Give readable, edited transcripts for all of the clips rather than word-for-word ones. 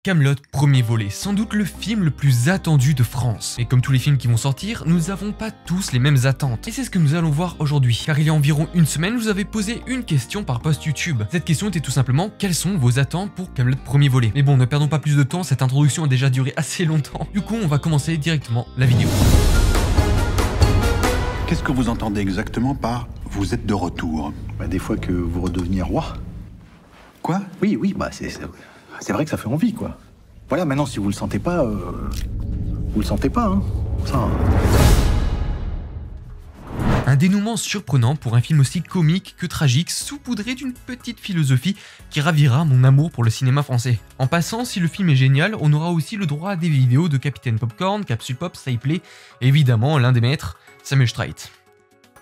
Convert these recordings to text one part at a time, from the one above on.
Kaamelott premier volet, sans doute le film le plus attendu de France. Et comme tous les films qui vont sortir, nous n'avons pas tous les mêmes attentes. Et c'est ce que nous allons voir aujourd'hui. Car il y a environ une semaine, je vous avais posé une question par post YouTube. Cette question était tout simplement, quelles sont vos attentes pour Kaamelott premier volet? Mais bon, ne perdons pas plus de temps, cette introduction a déjà duré assez longtemps. Du coup, on va commencer directement la vidéo. Qu'est-ce que vous entendez exactement par « vous êtes de retour » ? Des fois que vous redeveniez roi. Quoi ? Oui, c'est vrai que ça fait envie, quoi. Voilà, maintenant, si vous le sentez pas, vous le sentez pas, hein. Ça... Un dénouement surprenant pour un film aussi comique que tragique, saupoudré d'une petite philosophie qui ravira mon amour pour le cinéma français. En passant, si le film est génial, on aura aussi le droit à des vidéos de Capitaine Popcorn, Capsule Pop, Cyplay, et évidemment l'un des maîtres, Samuel Streit.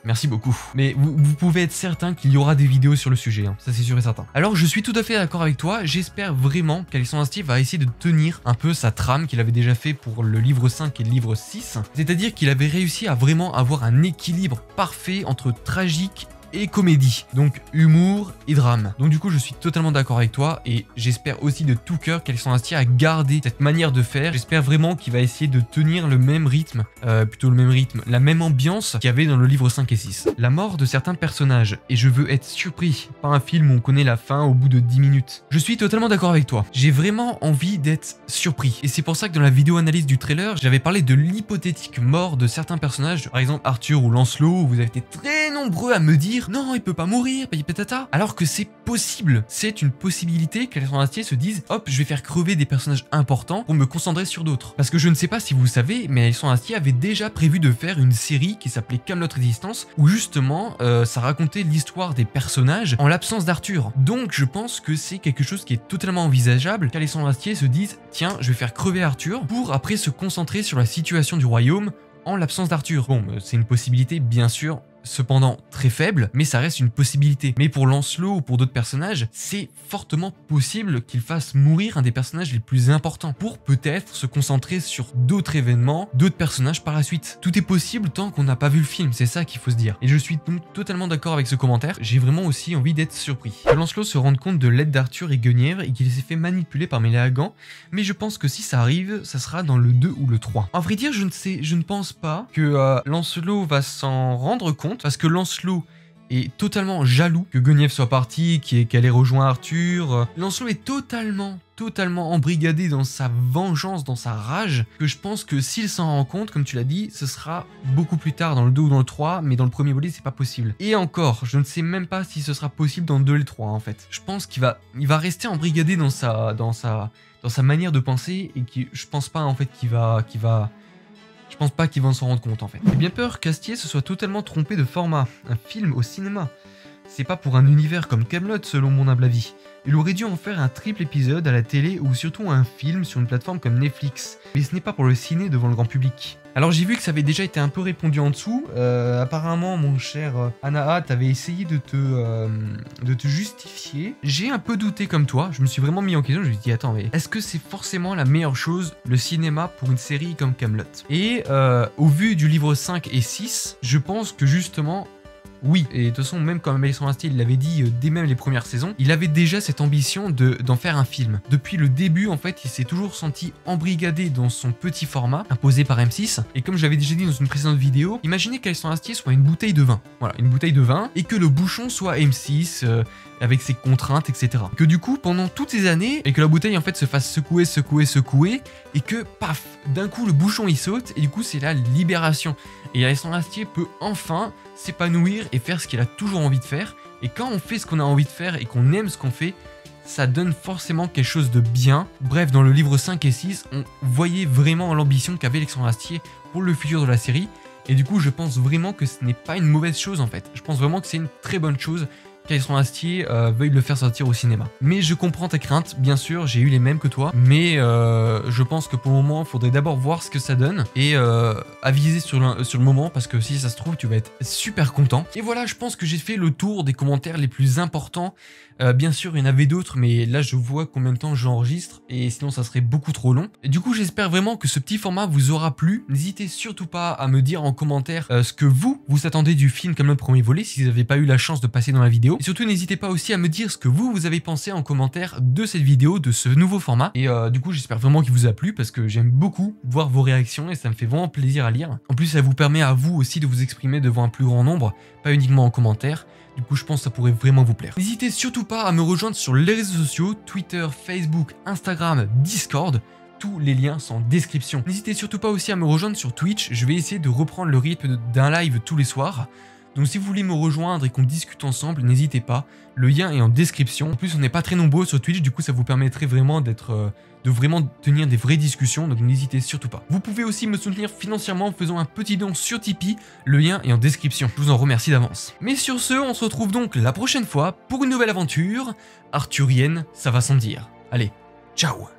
Merci beaucoup. Mais vous pouvez être certain qu'il y aura des vidéos sur le sujet, hein. Ça c'est sûr et certain. Alors je suis tout à fait d'accord avec toi, j'espère vraiment qu'Alexandre Astier va essayer de tenir un peu sa trame qu'il avait déjà fait pour le livre 5 et le livre 6. C'est-à-dire qu'il avait réussi à vraiment avoir un équilibre parfait entre tragique et comédie, donc humour et drame. Donc du coup je suis totalement d'accord avec toi et j'espère aussi de tout cœur qu'Alexandre Astier a gardé cette manière de faire. J'espère vraiment qu'il va essayer de tenir le même rythme, la même ambiance qu'il y avait dans le livre 5 et 6. La mort de certains personnages, et je veux être surpris par un film où on connaît la fin au bout de 10 minutes. Je suis totalement d'accord avec toi, j'ai vraiment envie d'être surpris. Et c'est pour ça que dans la vidéo analyse du trailer, j'avais parlé de l'hypothétique mort de certains personnages, par exemple Arthur ou Lancelot, où vous avez été très nombreux à me dire non, il peut pas mourir, patata. Alors que c'est possible. C'est une possibilité qu'Alexandre Astier se dise hop, je vais faire crever des personnages importants pour me concentrer sur d'autres. Parce que je ne sais pas si vous savez, mais Alexandre Astier avait déjà prévu de faire une série qui s'appelait Kaamelott Résistance, où justement ça racontait l'histoire des personnages en l'absence d'Arthur. Donc je pense que c'est quelque chose qui est totalement envisageable qu'Alexandre Astier se dise tiens, je vais faire crever Arthur pour après se concentrer sur la situation du royaume en l'absence d'Arthur. Bon, c'est une possibilité bien sûr, cependant très faible, mais ça reste une possibilité. Mais pour Lancelot ou pour d'autres personnages, c'est fortement possible qu'il fasse mourir un des personnages les plus importants pour peut-être se concentrer sur d'autres événements, d'autres personnages par la suite. Tout est possible tant qu'on n'a pas vu le film, c'est ça qu'il faut se dire. Et je suis donc totalement d'accord avec ce commentaire, j'ai vraiment aussi envie d'être surpris. Que Lancelot se rende compte de l'aide d'Arthur et Guenièvre et qu'il s'est fait manipuler par Méléagant, mais je pense que si ça arrive, ça sera dans le 2 ou le 3. En vrai dire, je ne pense pas que Lancelot va s'en rendre compte, parce que Lancelot est totalement jaloux que Guenièvre soit partie, qu'elle ait rejoint Arthur. Lancelot est totalement embrigadé dans sa vengeance, dans sa rage, que je pense que s'il s'en rend compte, comme tu l'as dit, ce sera beaucoup plus tard, dans le 2 ou dans le 3, mais dans le premier volet, c'est pas possible. Et encore, je ne sais même pas si ce sera possible dans le 2 et le 3, en fait. Je pense qu'il va rester embrigadé dans sa manière de penser, et je pense pas, en fait, je pense pas qu'ils vont s'en rendre compte en fait. J'ai bien peur qu'Astier se soit totalement trompé de format. Un film au cinéma. C'est pas pour un univers comme Kaamelott selon mon humble avis. Il aurait dû en faire un triple épisode à la télé ou surtout un film sur une plateforme comme Netflix. Mais ce n'est pas pour le ciné devant le grand public. Alors j'ai vu que ça avait déjà été un peu répondu en dessous. Apparemment mon cher Anahat avait essayé de te justifier. J'ai un peu douté comme toi, je me suis vraiment mis en question, je me suis dit attends mais est-ce que c'est forcément la meilleure chose le cinéma pour une série comme Kaamelott? Et au vu du livre 5 et 6, je pense que justement oui, et de toute façon, même comme Alexandre Astier l'avait dit dès même les premières saisons, il avait déjà cette ambition d'en faire un film. Depuis le début, en fait, il s'est toujours senti embrigadé dans son petit format, imposé par M6, et comme je l'avais déjà dit dans une précédente vidéo, imaginez qu'Alexandre Astier soit une bouteille de vin. Voilà, une bouteille de vin, et que le bouchon soit M6, avec ses contraintes, etc. Que du coup, pendant toutes ces années, et que la bouteille, en fait, se fasse secouer, et que, paf, d'un coup, le bouchon, il saute, et du coup, c'est la libération. Et Alexandre Astier peut enfin s'épanouir et faire ce qu'il a toujours envie de faire. Et quand on fait ce qu'on a envie de faire et qu'on aime ce qu'on fait, ça donne forcément quelque chose de bien. Bref, dans le livre 5 et 6, on voyait vraiment l'ambition qu'avait Alexandre Astier pour le futur de la série. Et du coup, je pense vraiment que ce n'est pas une mauvaise chose en fait. Je pense vraiment que c'est une très bonne chose qu'Alexandre Astier veuille le faire sortir au cinéma. Mais je comprends ta crainte, bien sûr, j'ai eu les mêmes que toi, mais je pense que pour le moment, il faudrait d'abord voir ce que ça donne et aviser sur le moment, parce que si ça se trouve, tu vas être super content. Et voilà, je pense que j'ai fait le tour des commentaires les plus importants Bien sûr, il y en avait d'autres, mais là je vois combien de temps j'enregistre et sinon ça serait beaucoup trop long. Et du coup, j'espère vraiment que ce petit format vous aura plu. N'hésitez surtout pas à me dire en commentaire ce que vous attendez du film Camelot premier volet si vous n'avez pas eu la chance de passer dans la vidéo. Et surtout, n'hésitez pas aussi à me dire ce que vous avez pensé en commentaire de cette vidéo, de ce nouveau format. Et du coup, j'espère vraiment qu'il vous a plu parce que j'aime beaucoup voir vos réactions et ça me fait vraiment plaisir à lire. En plus, ça vous permet à vous aussi de vous exprimer devant un plus grand nombre, pas uniquement en commentaire. Du coup, je pense que ça pourrait vraiment vous plaire. N'hésitez surtout pas à me rejoindre sur les réseaux sociaux, Twitter, Facebook, Instagram, Discord. Tous les liens sont en description. N'hésitez surtout pas aussi à me rejoindre sur Twitch. Je vais essayer de reprendre le rythme d'un live tous les soirs. Donc si vous voulez me rejoindre et qu'on discute ensemble, n'hésitez pas. Le lien est en description. En plus, on n'est pas très nombreux sur Twitch. Du coup, ça vous permettrait vraiment de vraiment tenir des vraies discussions. Donc n'hésitez surtout pas. Vous pouvez aussi me soutenir financièrement en faisant un petit don sur Tipeee. Le lien est en description. Je vous en remercie d'avance. Mais sur ce, on se retrouve donc la prochaine fois pour une nouvelle aventure arthurienne, ça va sans dire. Allez, ciao!